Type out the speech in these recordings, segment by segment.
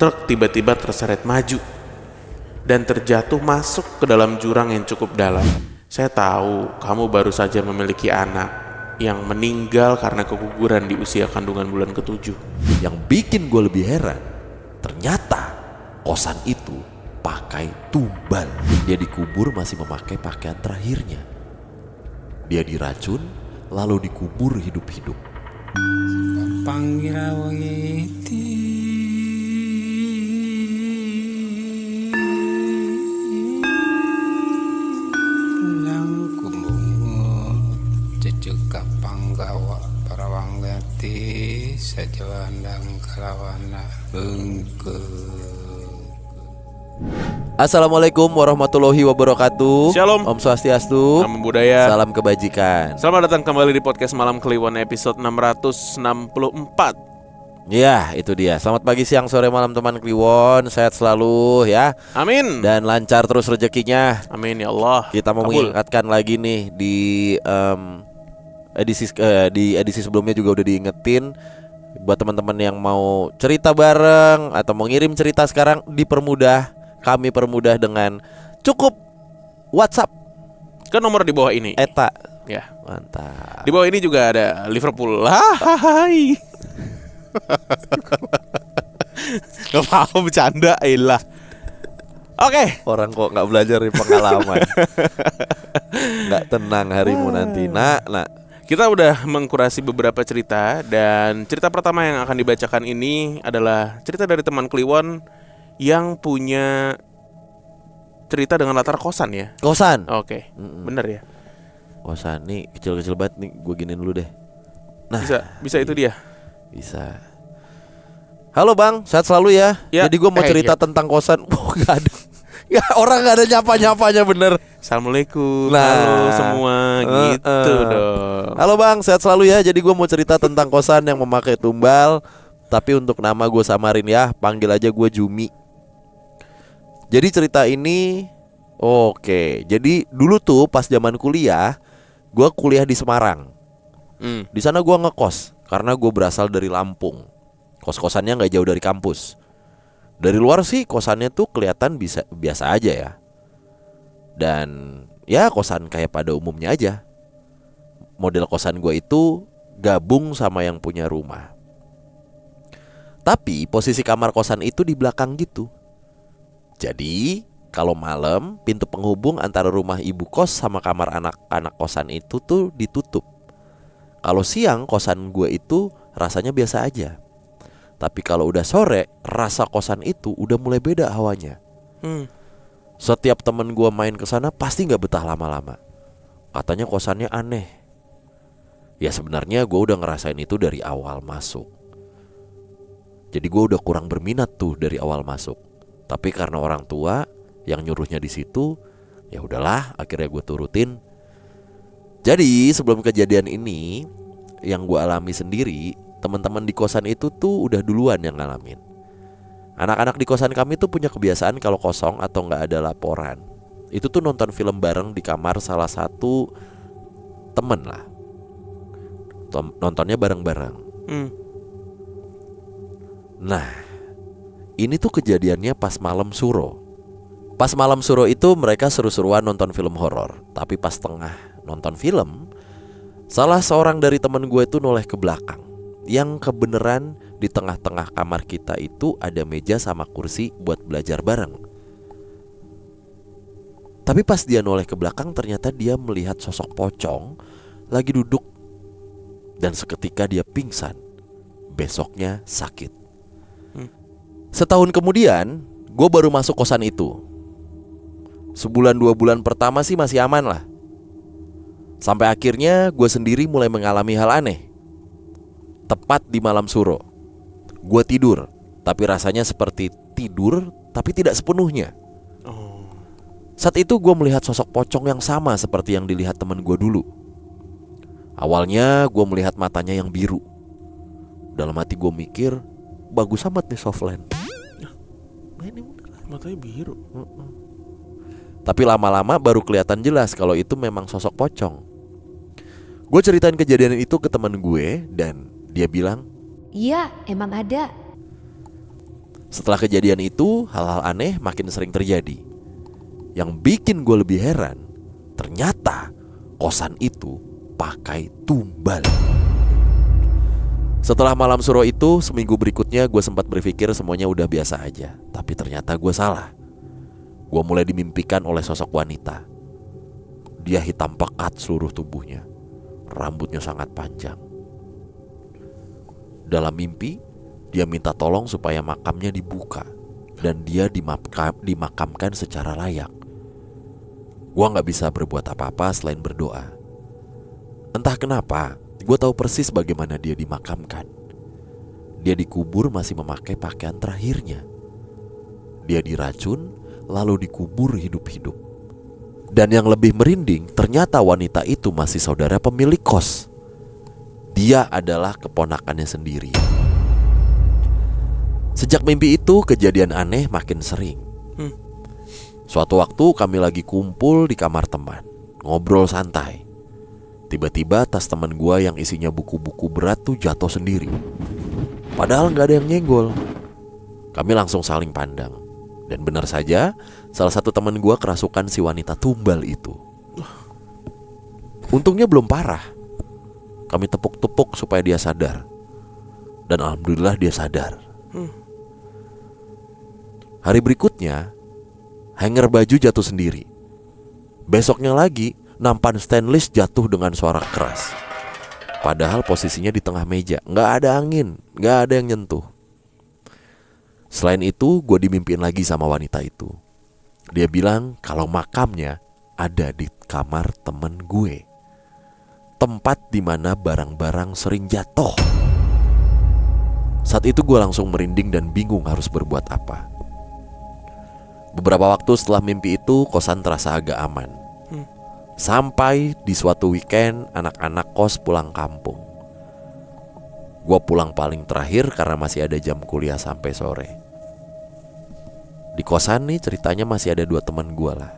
Truk tiba-tiba terseret maju dan terjatuh masuk ke dalam jurang yang cukup dalam. Saya tahu kamu baru saja memiliki anak yang meninggal karena keguguran di usia kandungan bulan ke-7. Yang bikin gue lebih heran, ternyata kosan itu pakai tumbal. Dia dikubur masih memakai pakaian terakhirnya. Dia diracun lalu dikubur hidup-hidup. Panggawa parawanggati sajawandang kalawana bengke. Assalamualaikum warahmatullahi wabarakatuh. Shalom. Om Swastiastu. Namo Buddhaya. Salam kebajikan. Selamat datang kembali di podcast Malam Kliwon episode 664. Ya, itu dia. Selamat pagi, siang, sore, malam teman Kliwon. Sehat selalu ya. Amin. Dan lancar terus rezekinya. Amin ya Allah. Kita mau mengingatkan lagi nih di edisi sebelumnya juga udah diingetin buat teman-teman yang mau cerita bareng atau mau ngirim cerita sekarang dipermudah. Kami permudah dengan cukup WhatsApp ke nomor di bawah ini. Eta. Ya, mantap. Di bawah ini juga ada Liverpool. Hai. Gak apa-apa, bercanda ilah. Oke. Orang kok gak belajar dari pengalaman. Gak tenang harimu nanti. Nak. Kita udah mengkurasi beberapa cerita. Dan cerita pertama yang akan dibacakan ini adalah cerita dari teman Kliwon yang punya cerita dengan latar kosan ya. Kosan. Oke. Bener ya. Kosan nih kecil-kecil banget nih. Gue giniin dulu deh. Nah, Bisa itu dia. Bisa. Halo Bang, sehat selalu ya. Jadi gue mau cerita tentang kosan. Gak ada. Ya orang gak ada nyapa-nyapanya bener. Assalamualaikum. Halo semua gitu dong. Halo Bang, sehat selalu ya. Jadi gue mau cerita tentang kosan yang memakai tumbal. Tapi untuk nama gue samarin ya. Panggil aja gue Jumi. Jadi cerita ini jadi dulu tuh pas zaman kuliah, gue kuliah di Semarang. Di sana gue ngekos karena gue berasal dari Lampung. Kos-kosannya nggak jauh dari kampus. Dari luar sih kosannya tuh kelihatan biasa aja ya. Dan ya kosan kayak pada umumnya aja. Model kosan gue itu gabung sama yang punya rumah. Tapi posisi kamar kosan itu di belakang gitu. Jadi kalau malam pintu penghubung antara rumah ibu kos sama kamar anak-anak kosan itu tuh ditutup. Kalau siang kosan gue itu rasanya biasa aja. Tapi kalau udah sore rasa kosan itu udah mulai beda hawanya. Setiap temen gue main ke sana pasti nggak betah lama-lama. Katanya kosannya aneh. Ya sebenarnya gue udah ngerasain itu dari awal masuk. Jadi gue udah kurang berminat tuh dari awal masuk. Tapi karena orang tua yang nyuruhnya di situ, ya udahlah, akhirnya gue turutin. Jadi sebelum kejadian ini yang gue alami sendiri, teman-teman di kosan itu tuh udah duluan yang ngalamin. Anak-anak di kosan kami tuh punya kebiasaan kalau kosong atau nggak ada laporan, itu tuh nonton film bareng di kamar salah satu temen lah. Nontonnya bareng-bareng. Nah, ini tuh kejadiannya pas malam suro. Pas malam suro itu mereka seru-seruan nonton film horor. Tapi pas tengah nonton film, salah seorang dari temen gue itu noleh ke belakang. Yang kebeneran di tengah-tengah kamar kita itu ada meja sama kursi buat belajar bareng. Tapi pas dia noleh ke belakang ternyata dia melihat sosok pocong lagi duduk. Dan seketika dia pingsan. Besoknya sakit. Setahun kemudian gue baru masuk kosan itu. Sebulan 2 bulan pertama sih masih aman lah. Sampai akhirnya gue sendiri mulai mengalami hal aneh. Tepat di malam suro, gue tidur, tapi rasanya seperti tidur tapi tidak sepenuhnya. Saat itu gue melihat sosok pocong yang sama seperti yang dilihat teman gue dulu. Awalnya gue melihat matanya yang biru. Dalam hati gue mikir, bagus amat nih softland. Ini matanya biru. Tapi lama-lama baru kelihatan jelas kalau itu memang sosok pocong. Gue ceritain kejadian itu ke teman gue dan dia bilang, iya emang ada. Setelah kejadian itu, hal-hal aneh makin sering terjadi. Yang bikin gue lebih heran, ternyata kosan itu pakai tumbal. Setelah malam suro itu, seminggu berikutnya gue sempat berpikir semuanya udah biasa aja. Tapi ternyata gue salah. Gue mulai dimimpikan oleh sosok wanita. Dia hitam pekat seluruh tubuhnya. Rambutnya sangat panjang. Dalam mimpi, dia minta tolong supaya makamnya dibuka dan dia dimakamkan secara layak. Gue gak bisa berbuat apa-apa selain berdoa. Entah kenapa, gue tahu persis bagaimana dia dimakamkan. Dia dikubur masih memakai pakaian terakhirnya. Dia diracun lalu dikubur hidup-hidup. Dan yang lebih merinding, ternyata wanita itu masih saudara pemilik kos. Dia adalah keponakannya sendiri. Sejak mimpi itu, kejadian aneh makin sering. Suatu waktu kami lagi kumpul di kamar teman, ngobrol santai. Tiba-tiba tas teman gua yang isinya buku-buku berat tuh jatuh sendiri. Padahal gak ada yang nyenggol. Kami langsung saling pandang. Dan benar saja, salah satu teman gua kerasukan si wanita tumbal itu. Untungnya belum parah. Kami tepuk-tepuk supaya dia sadar. Dan alhamdulillah dia sadar. Hari berikutnya, hanger baju jatuh sendiri. Besoknya lagi, nampan stainless jatuh dengan suara keras. Padahal posisinya di tengah meja. Gak ada angin, gak ada yang nyentuh. Selain itu, gue dimimpiin lagi sama wanita itu. Dia bilang kalau makamnya ada di kamar temen gue. Tempat dimana barang-barang sering jatuh. Saat itu gue langsung merinding dan bingung harus berbuat apa. Beberapa waktu setelah mimpi itu, kosan terasa agak aman. Sampai di suatu weekend, anak-anak kos pulang kampung. Gue pulang paling terakhir karena masih ada jam kuliah sampai sore. Di kosan nih ceritanya masih ada 2 teman gue lah.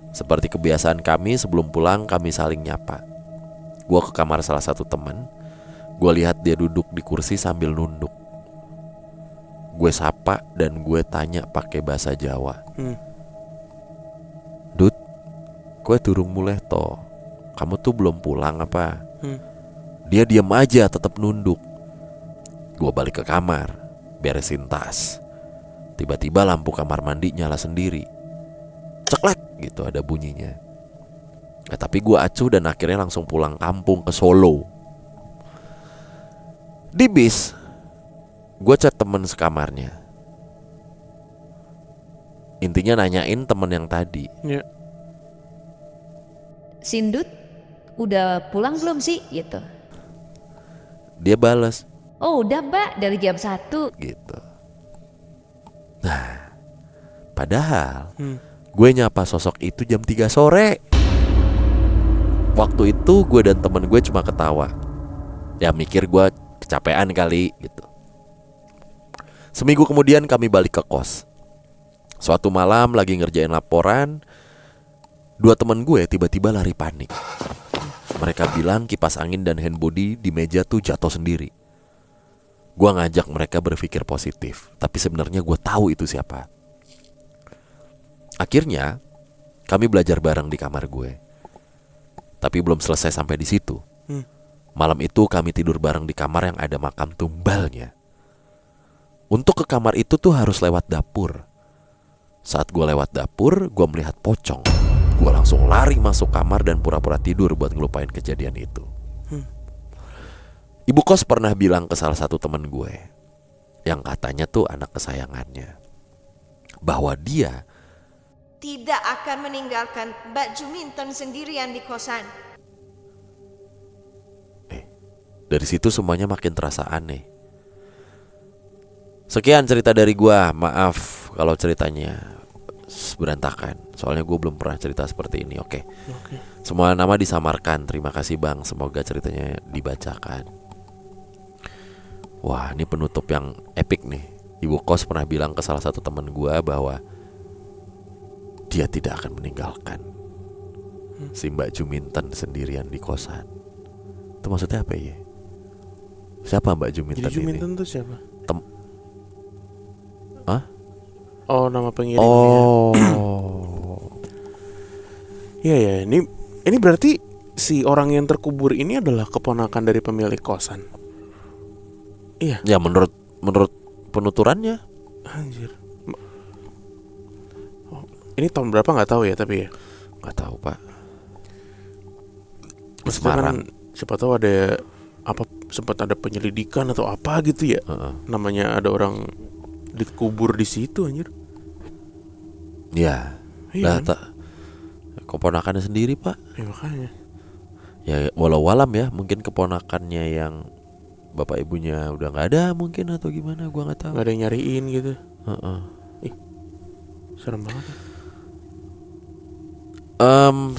Seperti kebiasaan kami, sebelum pulang kami saling nyapa. Gue ke kamar salah satu teman. Gue lihat dia duduk di kursi sambil nunduk. Gue sapa dan gue tanya pakai bahasa Jawa. Dut, gue durung mulai toh. Kamu tuh belum pulang apa? Dia diam aja tetap nunduk. Gue balik ke kamar, beresin tas. Tiba-tiba lampu kamar mandi nyala sendiri. Ceklek gitu ada bunyinya. Tapi gue acuh dan akhirnya langsung pulang kampung ke Solo. Di bis, gue chat temen sekamarnya. Intinya nanyain temen yang tadi. Sindut, udah pulang belum sih? Gitu. Dia bales, Oh udah mbak, dari jam 1. gitu. Nah, padahal gue nyapa sosok itu jam 3 sore. Waktu itu gue dan temen gue cuma ketawa. Ya mikir gue kecapean kali gitu. Seminggu kemudian kami balik ke kos. Suatu malam lagi ngerjain laporan, 2 temen gue tiba-tiba lari panik. Mereka bilang kipas angin dan handbody di meja tuh jatuh sendiri. Gue ngajak mereka berpikir positif, tapi sebenarnya gue tahu itu siapa. Akhirnya kami belajar bareng di kamar gue. Tapi belum selesai sampai di situ. Malam itu kami tidur bareng di kamar yang ada makam tumbalnya. Untuk ke kamar itu tuh harus lewat dapur. Saat gue lewat dapur, gue melihat pocong. Gue langsung lari masuk kamar dan pura-pura tidur buat ngelupain kejadian itu. Ibu kos pernah bilang ke salah satu teman gue, yang katanya tuh anak kesayangannya, bahwa dia tidak akan meninggalkan Mbak Juminten sendirian di kosan. Dari situ semuanya makin terasa aneh. Sekian cerita dari gue. Maaf kalau ceritanya berantakan. Soalnya gue belum pernah cerita seperti ini. Oke. Semua nama disamarkan. Terima kasih bang. Semoga ceritanya dibacakan. Wah, ini penutup yang epic nih. Ibu kos pernah bilang ke salah satu teman gue bahwa dia tidak akan meninggalkan si Mbak Juminten sendirian di kosan. Itu maksudnya apa ya? Siapa Mbak Juminten Jadi Juminten ini? tuh siapa? Hah? Oh, nama pengirimnya. Oh. Iya ya, ini berarti si orang yang terkubur ini adalah keponakan dari pemilik kosan. Iya. Ya menurut penuturannya. Anjir. Oh, ini tahun berapa nggak tahu ya, tapi ya. Nggak tahu Pak. Maksudnya kan siapa tahu ada apa, sempat ada penyelidikan atau apa gitu ya. Namanya ada orang dikubur di situ anjir. Ya. Iya. Keponakannya sendiri Pak. Ya makanya. Ya walau alam ya, mungkin keponakannya yang bapak ibunya udah nggak ada mungkin atau gimana, gua nggak tahu. Nggak ada yang nyariin gitu. Ih, serem banget.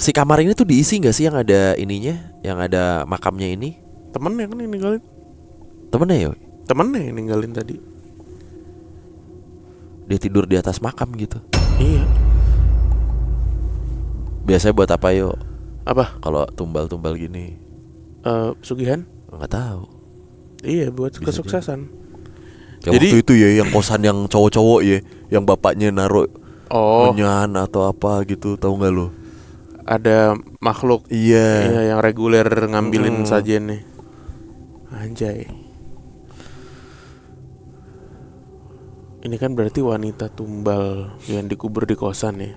Si kamar ini tuh diisi nggak sih yang ada ininya, yang ada makamnya ini? Temennya kan yang ninggalin. Temennya ya? Temennya yang ninggalin tadi. Dia tidur di atas makam gitu. Iya. Biasanya buat apa yuk? Apa? Kalau tumbal-tumbal gini? Sugihan? Nggak tahu. Iya, buat Bisa kesuksesan. Kayak Jadi- waktu itu ya, yang kosan yang cowok-cowok ya, yang bapaknya naruh Oh, menyan atau apa gitu, tahu nggak lo? ada makhluk. Iya. Iya, yang reguler ngambilin sajen nih. Anjay. Ini kan berarti wanita tumbal yang dikubur di kosan ya.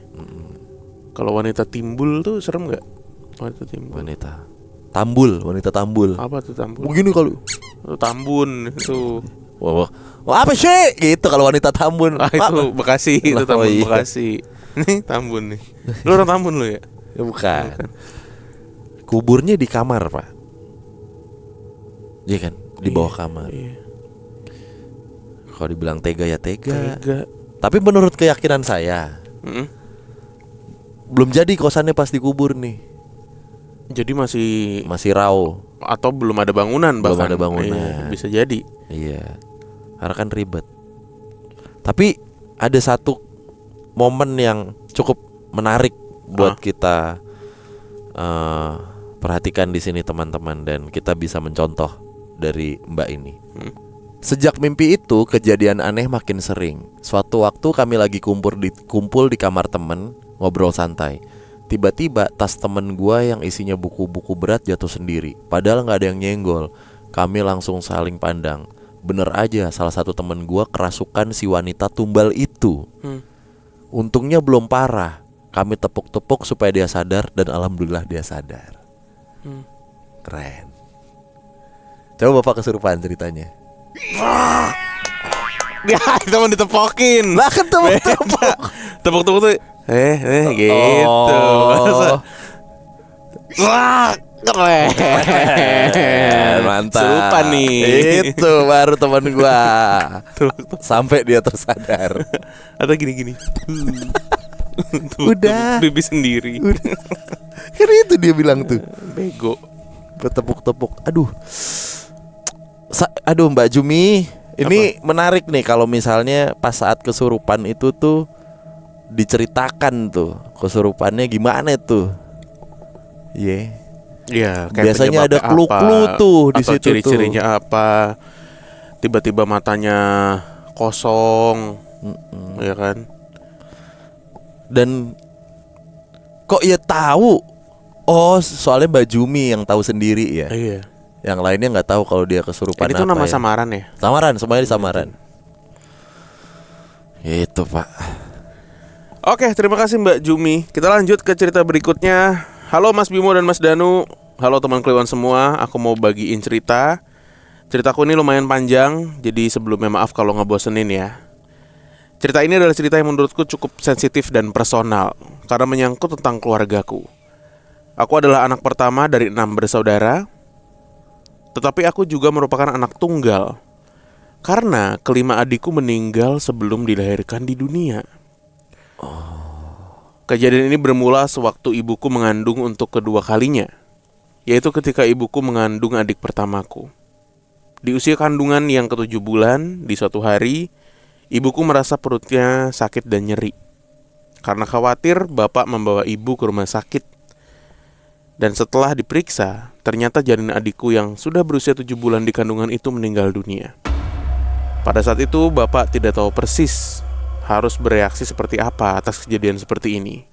Kalau wanita timbul tuh serem nggak? Wanita timbul. Wanita tambul. Apa tuh tambul? Begini kalau Oh, tambun itu. wah, apa sih? Gitu kalau wanita tambun. Ah, itu Bekasi, itu Lah, Tambun oh iya. Bekasi. Nih Tambun nih. Lu orang Tambun lu ya? Ya bukan. Kuburnya di kamar, Pak. Iya kan? Di bawah kamar. Iya. Kalau dibilang tega ya tega. Tega. Tapi menurut keyakinan saya, Mm-mm. belum jadi kosannya pas dikubur nih. Jadi Masih raw. atau belum ada bangunan Belum bahkan. ada bangunan. Iya, bisa jadi. Iya. Karena kan ribet. Tapi ada satu momen yang cukup menarik buat kita perhatikan di sini teman-teman, dan kita bisa mencontoh dari Mbak ini. Sejak mimpi itu, kejadian aneh makin sering. Suatu waktu kami lagi kumpul di kamar temen, ngobrol santai. Tiba-tiba tas temen gua yang isinya buku-buku berat jatuh sendiri. Padahal gak ada yang nyenggol. Kami langsung saling pandang. Bener aja, salah satu temen gua kerasukan si wanita tumbal itu. Untungnya belum parah. Kami tepuk-tepuk supaya dia sadar, dan alhamdulillah dia sadar. Keren. Coba Bapak kesurupan ceritanya. Ya, itu mau ditepokin. Lah kan tepuk-tepuk. Tepuk-tepuk tuh gitu. Oh. Wah, keren. Mantap. Serupa nih. Itu baru teman gua. Sampai dia tersadar. Atau gini-gini. Udah. Bibi sendiri. Kan itu dia bilang tuh. Bego. Bertepuk-tepuk. Aduh. Aduh Mbak Jumi, ini menarik nih kalau misalnya pas saat kesurupan itu tuh diceritakan tuh kesurupannya gimana tuh. Iya. Iya, Biasanya ada penyebabnya clue-clue apa, tuh di atau situ ciri-cirinya apa. Tiba-tiba matanya kosong. Ya kan? Dan kok ya tahu? Oh, soalnya Mbak Jumi yang tahu sendiri ya. Iya. Yang lainnya nggak tahu kalau dia kesurupan Ini tuh apa nama ya. samaran ya? Samaran, semuanya disamaran. Itu Pak. Oke, terima kasih Mbak Jumi. Kita lanjut ke cerita berikutnya. Halo Mas Bimo dan Mas Danu. Halo teman Kliwon semua. Aku mau bagiin cerita. Ceritaku ini lumayan panjang, jadi sebelumnya maaf kalau ngebosenin ya. Cerita ini adalah cerita yang menurutku cukup sensitif dan personal karena menyangkut tentang keluargaku. Aku adalah anak pertama dari 6 bersaudara, tetapi aku juga merupakan anak tunggal karena kelima adikku meninggal sebelum dilahirkan di dunia. Kejadian ini bermula sewaktu ibuku mengandung untuk kedua kalinya, yaitu ketika ibuku mengandung adik pertamaku. Di usia kandungan yang ke-7 bulan, di suatu hari, ibuku merasa perutnya sakit dan nyeri. Karena khawatir, bapak membawa ibu ke rumah sakit. Dan setelah diperiksa, ternyata janin adikku yang sudah berusia 7 bulan di kandungan itu meninggal dunia. Pada saat itu Bapak tidak tahu persis harus bereaksi seperti apa atas kejadian seperti ini.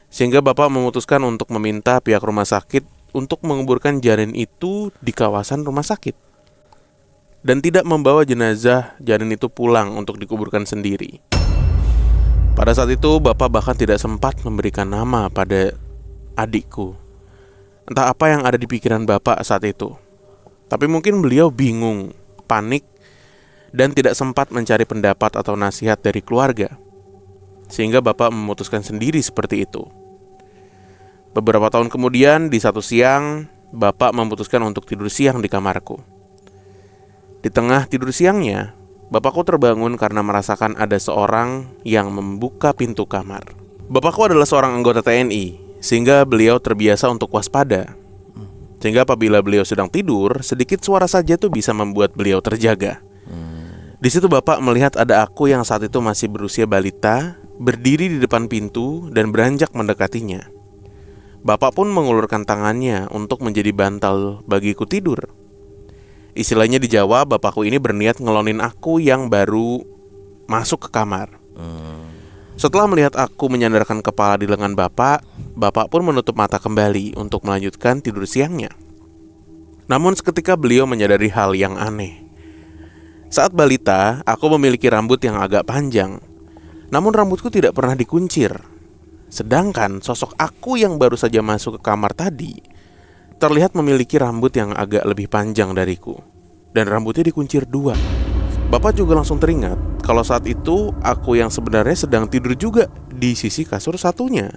Sehingga Bapak memutuskan untuk meminta pihak rumah sakit untuk menguburkan janin itu di kawasan rumah sakit, dan tidak membawa jenazah janin itu pulang untuk dikuburkan sendiri. Pada saat itu Bapak bahkan tidak sempat memberikan nama pada adikku. Entah apa yang ada di pikiran Bapak saat itu, tapi mungkin beliau bingung, panik, dan tidak sempat mencari pendapat atau nasihat dari keluarga, sehingga Bapak memutuskan sendiri seperti itu. Beberapa tahun kemudian, di satu siang, Bapak memutuskan untuk tidur siang di kamarku. Di tengah tidur siangnya, Bapakku terbangun karena merasakan ada seorang yang membuka pintu kamar. Bapakku adalah seorang anggota TNI, sehingga beliau terbiasa untuk waspada. Sehingga apabila beliau sedang tidur, sedikit suara saja tuh bisa membuat beliau terjaga. Di situ Bapak melihat ada aku yang saat itu masih berusia balita, berdiri di depan pintu dan beranjak mendekatinya. Bapak pun mengulurkan tangannya untuk menjadi bantal bagiku tidur. Istilahnya di Jawa, bapakku ini berniat ngelonin aku yang baru masuk ke kamar. Setelah melihat aku menyandarkan kepala di lengan Bapak, Bapak pun menutup mata kembali untuk melanjutkan tidur siangnya. Namun seketika beliau menyadari hal yang aneh. Saat balita, aku memiliki rambut yang agak panjang, namun rambutku tidak pernah dikuncir. Sedangkan sosok aku yang baru saja masuk ke kamar tadi terlihat memiliki rambut yang agak lebih panjang dariku, dan rambutnya dikuncir dua. Bapak juga langsung teringat kalau saat itu aku yang sebenarnya sedang tidur juga di sisi kasur satunya,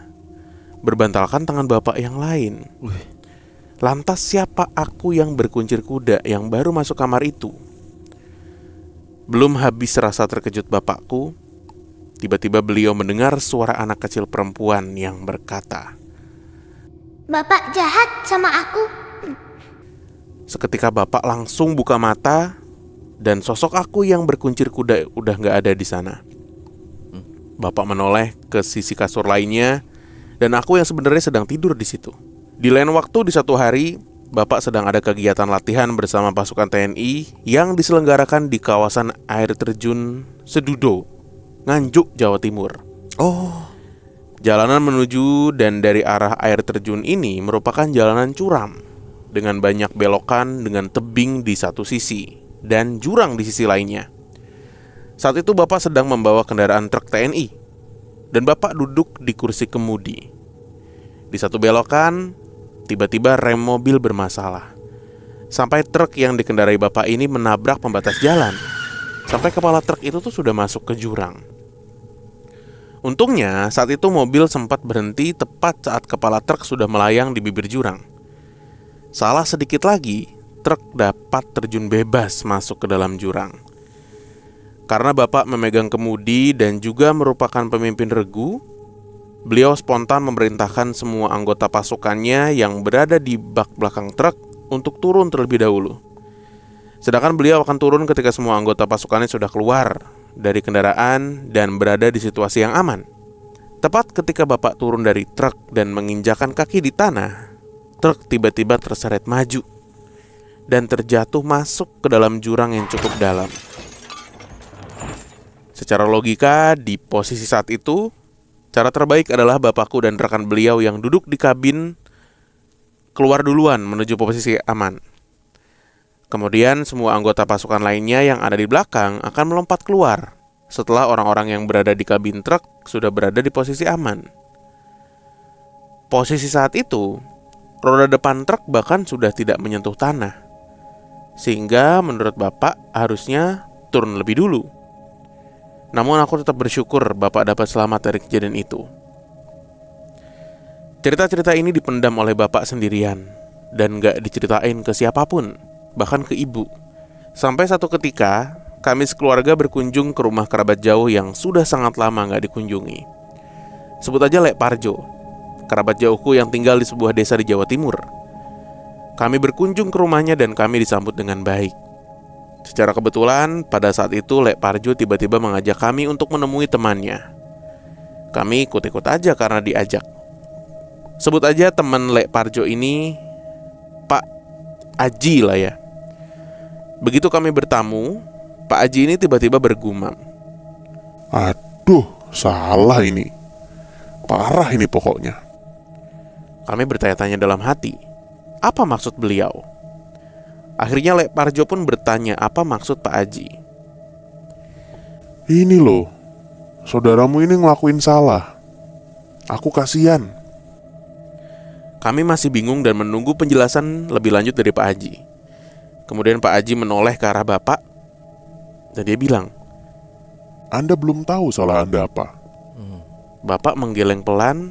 berbantalkan tangan Bapak yang lain. Lantas siapa aku yang berkuncir kuda yang baru masuk kamar itu? Belum habis rasa terkejut bapakku, tiba-tiba beliau mendengar suara anak kecil perempuan yang berkata, "Bapak jahat sama aku." Seketika Bapak langsung buka mata, dan sosok aku yang berkuncir kuda udah gak ada di sana. Bapak menoleh ke sisi kasur lainnya, dan aku yang sebenarnya sedang tidur di situ. Di lain waktu di satu hari, Bapak sedang ada kegiatan latihan bersama pasukan TNI yang diselenggarakan di kawasan air terjun Sedudo, Nganjuk, Jawa Timur. Jalanan menuju dan dari arah air terjun ini merupakan jalanan curam dengan banyak belokan dengan tebing di satu sisi dan jurang di sisi lainnya. Saat itu Bapak sedang membawa kendaraan truk TNI dan Bapak duduk di kursi kemudi. Di satu belokan, tiba-tiba rem mobil bermasalah, sampai truk yang dikendarai Bapak ini menabrak pembatas jalan, sampai kepala truk itu tuh sudah masuk ke jurang. Untungnya saat itu mobil sempat berhenti tepat saat kepala truk sudah melayang di bibir jurang. Salah sedikit lagi, truk dapat terjun bebas masuk ke dalam jurang. Karena Bapak memegang kemudi dan juga merupakan pemimpin regu, beliau spontan memerintahkan semua anggota pasukannya yang berada di bak belakang truk untuk turun terlebih dahulu. Sedangkan beliau akan turun ketika semua anggota pasukannya sudah keluar dari kendaraan dan berada di situasi yang aman. Tepat ketika Bapak turun dari truk dan menginjakan kaki di tanah, truk tiba-tiba terseret maju dan terjatuh masuk ke dalam jurang yang cukup dalam. Secara logika, di posisi saat itu, cara terbaik adalah bapakku dan rekan beliau yang duduk di kabin keluar duluan menuju posisi aman. Kemudian semua anggota pasukan lainnya yang ada di belakang akan melompat keluar setelah orang-orang yang berada di kabin truk sudah berada di posisi aman. Posisi saat itu, roda depan truk bahkan sudah tidak menyentuh tanah, sehingga menurut Bapak harusnya turun lebih dulu. Namun aku tetap bersyukur Bapak dapat selamat dari kejadian itu. Cerita-cerita ini dipendam oleh Bapak sendirian dan gak diceritain ke siapapun, bahkan ke ibu. Sampai satu ketika kami sekeluarga berkunjung ke rumah kerabat jauh yang sudah sangat lama gak dikunjungi. Sebut aja Lek Parjo, kerabat jauhku yang tinggal di sebuah desa di Jawa Timur. Kami berkunjung ke rumahnya dan kami disambut dengan baik. Secara kebetulan, pada saat itu Lek Parjo tiba-tiba mengajak kami untuk menemui temannya. Kami ikut-ikut aja karena diajak. Sebut aja teman Lek Parjo ini Pak Aji lah ya. Begitu kami bertamu, Pak Haji ini tiba-tiba bergumam. Aduh, salah ini. Parah ini pokoknya. Kami bertanya-tanya dalam hati, apa maksud beliau? Akhirnya Lek Parjo pun bertanya apa maksud Pak Haji. Ini loh, saudaramu ini ngelakuin salah. Aku kasihan. Kami masih bingung dan menunggu penjelasan lebih lanjut dari Pak Haji. Kemudian Pak Haji menoleh ke arah Bapak dan dia bilang, Anda belum tahu salah Anda apa. Bapak menggeleng pelan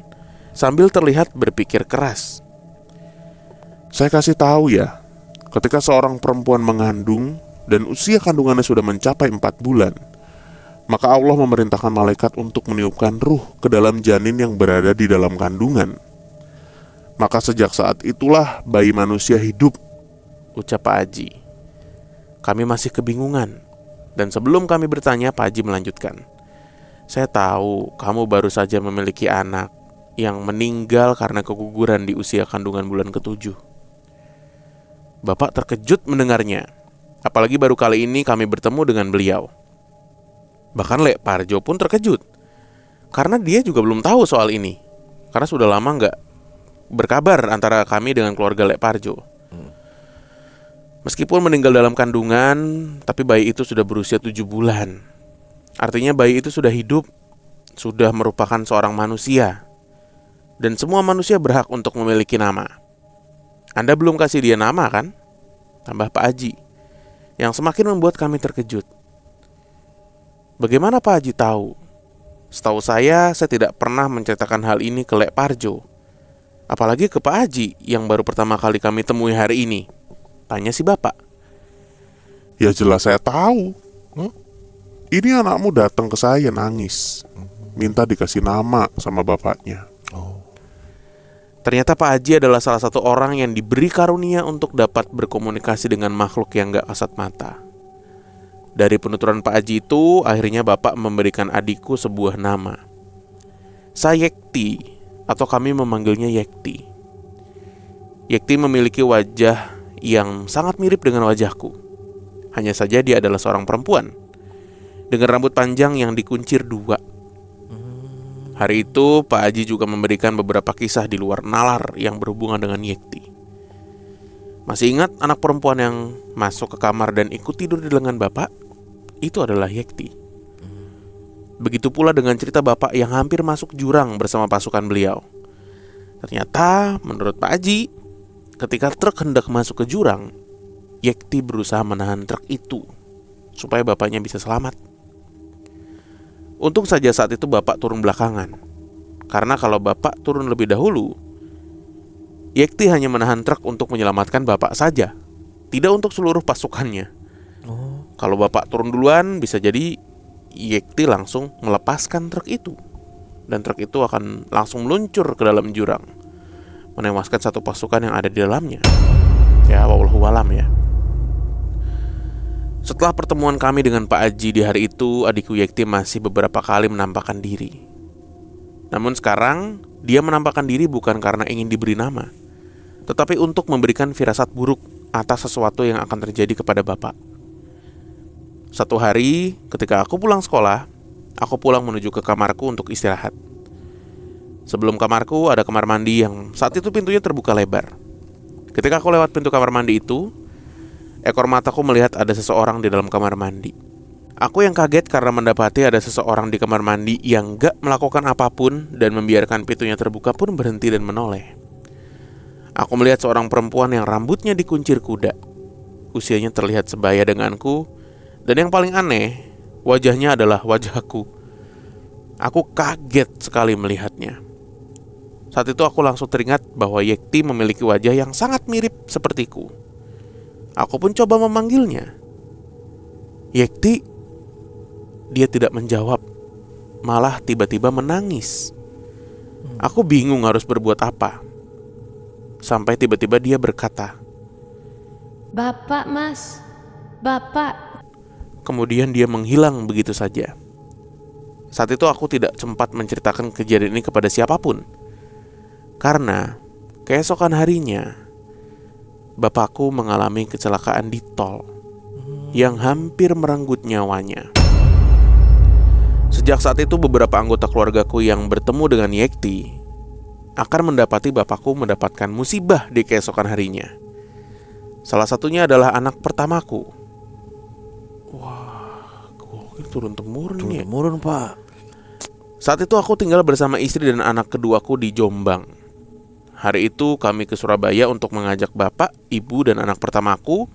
sambil terlihat berpikir keras. Saya kasih tahu ya, ketika seorang perempuan mengandung dan usia kandungannya sudah mencapai 4 bulan, maka Allah memerintahkan malaikat untuk meniupkan ruh ke dalam janin yang berada di dalam kandungan. Maka sejak saat itulah bayi manusia hidup, ucap Pak Haji. Kami masih kebingungan. Dan sebelum kami bertanya, Pak Haji melanjutkan. Saya tahu kamu baru saja memiliki anak yang meninggal karena keguguran di usia kandungan bulan ke-7. Bapak terkejut mendengarnya. Apalagi baru kali ini kami bertemu dengan beliau. Bahkan Lek Parjo pun terkejut. Karena dia juga belum tahu soal ini. Karena sudah lama nggak berkabar antara kami dengan keluarga Lek Parjo. Meskipun meninggal dalam kandungan, tapi bayi itu sudah berusia 7 bulan. Artinya bayi itu sudah hidup, sudah merupakan seorang manusia. Dan semua manusia berhak untuk memiliki nama. Anda belum kasih dia nama kan? Tambah Pak Haji, yang semakin membuat kami terkejut. Bagaimana Pak Haji tahu? Setahu saya tidak pernah menceritakan hal ini ke Lek Parjo. Apalagi ke Pak Haji yang baru pertama kali kami temui hari ini. Tanya si Bapak. ya jelas saya tahu. Ini anakmu datang ke saya nangis, minta dikasih nama sama bapaknya. Ternyata Pak Haji adalah salah satu orang yang diberi karunia untuk dapat berkomunikasi dengan makhluk yang gak kasat mata. Dari penuturan Pak Haji itu, akhirnya Bapak memberikan adikku sebuah nama. Sayekti, atau kami memanggilnya Yekti. Yekti memiliki wajah yang sangat mirip dengan wajahku. Hanya saja dia adalah seorang perempuan dengan rambut panjang yang dikuncir 2. Hari itu Pak Haji juga memberikan beberapa kisah di luar nalar yang berhubungan dengan Yekti. Masih ingat anak perempuan yang masuk ke kamar dan ikut tidur di lengan Bapak? Itu adalah Yekti. Begitu pula dengan cerita Bapak yang hampir masuk jurang bersama pasukan beliau. Ternyata menurut Pak Haji, ketika truk hendak masuk ke jurang, Yekti berusaha menahan truk itu supaya bapaknya bisa selamat. Untung saja saat itu Bapak turun belakangan. Karena kalau Bapak turun lebih dahulu, Yekti hanya menahan truk untuk menyelamatkan Bapak saja, tidak untuk seluruh pasukannya. Kalau Bapak turun duluan, bisa jadi Yekti langsung melepaskan truk itu, dan truk itu akan langsung meluncur ke dalam jurang, menewaskan satu pasukan yang ada di dalamnya. Ya, wallahu alam ya. Setelah pertemuan kami dengan Pak Haji di hari itu, adikku Yekti masih beberapa kali menampakkan diri. Namun sekarang, dia menampakkan diri bukan karena ingin diberi nama, tetapi untuk memberikan firasat buruk atas sesuatu yang akan terjadi kepada Bapak. Satu hari, ketika aku pulang sekolah, aku pulang menuju ke kamarku untuk istirahat. Sebelum kamarku ada kamar mandi yang saat itu pintunya terbuka lebar. Ketika aku lewat pintu kamar mandi itu, ekor mataku melihat ada seseorang di dalam kamar mandi. Aku yang kaget karena mendapati ada seseorang di kamar mandi yang gak melakukan apapun dan membiarkan pintunya terbuka pun berhenti dan menoleh. Aku melihat seorang perempuan yang rambutnya dikuncir kuda. Usianya terlihat sebaya denganku, dan yang paling aneh, wajahnya adalah wajahku. Aku kaget sekali melihatnya. Saat itu aku langsung teringat bahwa Yekti memiliki wajah yang sangat mirip sepertiku. Aku pun coba memanggilnya. Yekti. Dia tidak menjawab, malah tiba-tiba menangis. Aku bingung harus berbuat apa. Sampai tiba-tiba dia berkata, Bapak, Mas. Bapak. Kemudian dia menghilang begitu saja. Saat itu aku tidak sempat menceritakan kejadian ini kepada siapapun, karena keesokan harinya bapakku mengalami kecelakaan di tol. yang hampir merenggut nyawanya. Sejak saat itu beberapa anggota keluargaku yang bertemu dengan Yekti akan mendapati bapakku mendapatkan musibah di keesokan harinya. Salah satunya adalah anak pertamaku. Wah, gokil, turun-temurun ya. Turun Pak. Saat itu aku tinggal bersama istri dan anak keduaku di Jombang. Hari itu kami ke Surabaya untuk mengajak bapak, ibu, dan anak pertamaku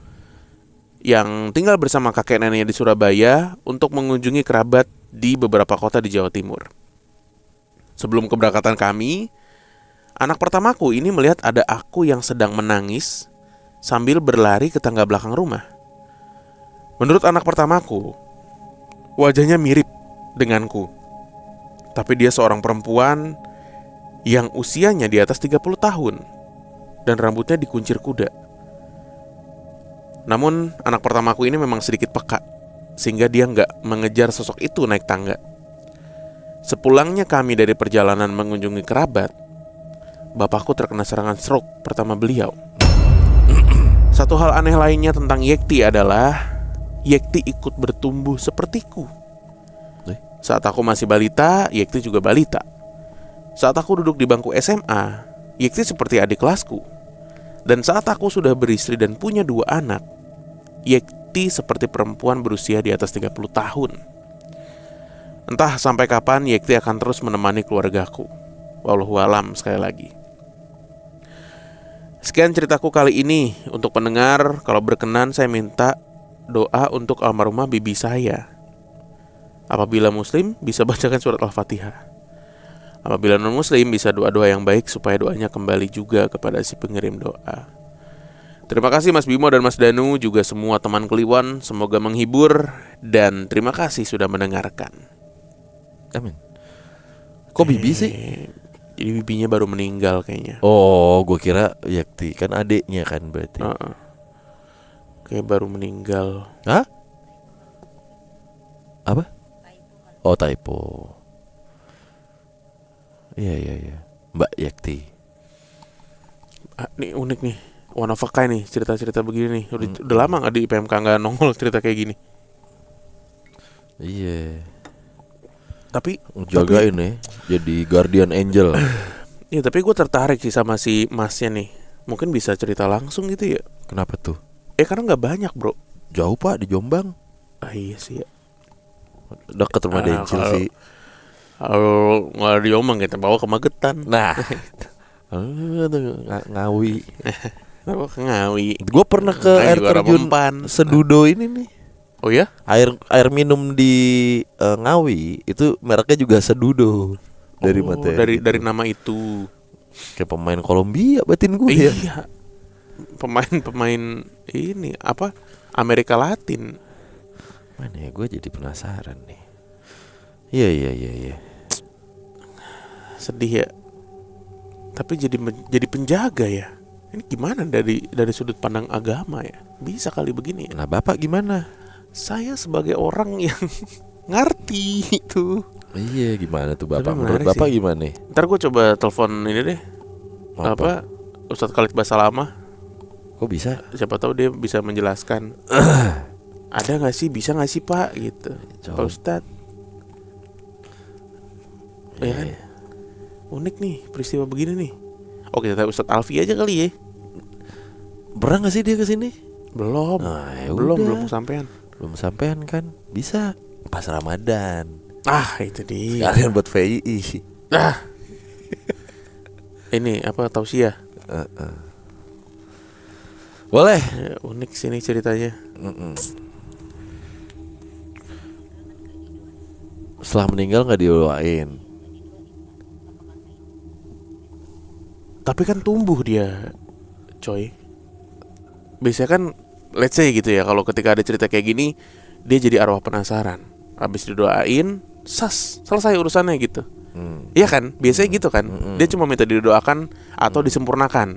yang tinggal bersama kakek neneknya di Surabaya untuk mengunjungi kerabat di beberapa kota di Jawa Timur. Sebelum keberangkatan kami, anak pertamaku ini melihat ada aku yang sedang menangis sambil berlari ke tangga belakang rumah. Menurut anak pertamaku, wajahnya mirip denganku. Tapi dia seorang perempuan yang usianya di atas 30 tahun dan rambutnya dikuncir kuda. Namun anak pertamaku ini memang sedikit peka, sehingga dia nggak mengejar sosok itu naik tangga. Sepulangnya kami dari perjalanan mengunjungi kerabat, bapakku terkena serangan stroke pertama beliau. Satu hal aneh lainnya tentang Yekti adalah Yekti ikut bertumbuh sepertiku. Saat aku masih balita, Yekti juga balita. Saat aku duduk di bangku SMA, Yekti seperti adik kelasku. Dan saat aku sudah beristri dan punya 2 anak, Yekti seperti perempuan berusia di atas 30 tahun. Entah sampai kapan Yekti akan terus menemani keluargaku. Wallahualam sekali lagi. Sekian ceritaku kali ini. Untuk pendengar, kalau berkenan saya minta doa untuk almarhumah bibi saya. Apabila muslim, bisa bacakan surat Al-Fatihah. Apabila non-muslim, bisa doa-doa yang baik supaya doanya kembali juga kepada si pengirim doa. Terima kasih Mas Bimo dan Mas Danu, juga semua teman Kliwon. Semoga menghibur dan terima kasih sudah mendengarkan. Amin. Kok bibi sih? Jadi bibinya baru meninggal kayaknya. Oh, gue kira Yekti kan adiknya kan berarti. Kayak baru meninggal. Hah? Apa? Oh, typo. Iya. Mbak Yekti. Nih unik nih. One of a kind nih, cerita-cerita begini nih. Udah lama gak di PMK gak nongol cerita kayak gini. Iya. Tapi jagain ya, jadi guardian angel. Iya, tapi gue tertarik sih sama si masnya nih. Mungkin bisa cerita langsung gitu ya. Kenapa tuh? Karena gak banyak bro. Jauh Pak, di Jombang. Iya sih ya. Dekat rumah Dencil sih. Kalau nggak diomong kita bawa ke Magetan. Nah, Ngawi. Bawa ke Ngawi. Gue pernah ke air terjun Sedudo ini nih. Oh ya? Air minum di Ngawi itu mereknya juga Sedudo. Dari materi. Dari nama itu. Kayak pemain Kolombia batin gue ya. Iya. Pemain ini apa? Amerika Latin. Mana ya, gue jadi penasaran nih. Iya. Sedih ya. Tapi jadi penjaga ya. Ini gimana dari sudut pandang agama ya? Bisa kali begini ya? Nah, Bapak gimana? Saya sebagai orang yang ngerti itu. Iya, gimana tuh Bapak? Tapi Menurut menarik Bapak sih. gimana? Ntar gue coba telepon ini deh. Apa? Ustadz Khalid Basalamah. Kok bisa? Siapa tahu dia bisa menjelaskan. Ada nggak sih? Bisa nggak sih Pak? Gitu. Jawab. Pak Ustadz. Ya kan? Unik nih peristiwa begini nih. Oke, kita Ustadz Alfi aja kali ya. Pernah gak sih dia kesini? Belum. Nah, ya belum udah. kesampean. Belum sampean kan? Bisa pas Ramadan. Ah, itu dia. Kalian buat VII. Ini apa tausiah? Boleh. Ya, unik sini ceritanya. Setelah meninggal gak didoain? Tapi kan tumbuh dia, coy. Biasanya kan, let's say gitu ya, kalau ketika ada cerita kayak gini, dia jadi arwah penasaran. Habis didoain, selesai urusannya gitu. Iya kan, biasanya gitu kan. Dia cuma minta didoakan atau disempurnakan.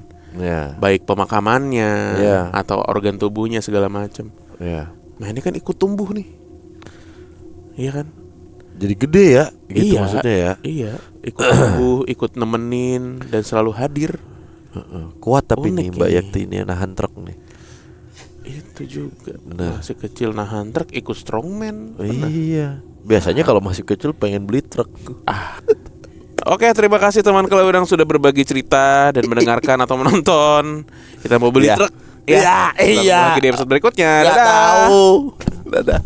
Baik pemakamannya, atau organ tubuhnya segala macam. Nah ini kan ikut tumbuh nih. Iya kan. Jadi gede ya, gitu maksudnya ya. Iya, ikut tumbuh, ikut nemenin dan selalu hadir. Kuat tapi Unik nih Mbak ini. Yekti ini nahan truk nih. Itu juga. Benar. Masih kecil nahan truk ikut strongman. Pernah. Iya. Biasanya kalau masih kecil pengen beli truk. Oke, terima kasih teman Kelawudang sudah berbagi cerita dan mendengarkan atau menonton. Kita mau beli Iya. truk. Iya, Kita iya. lagi di episode berikutnya. Nggak Dadah. tahu. Dadah.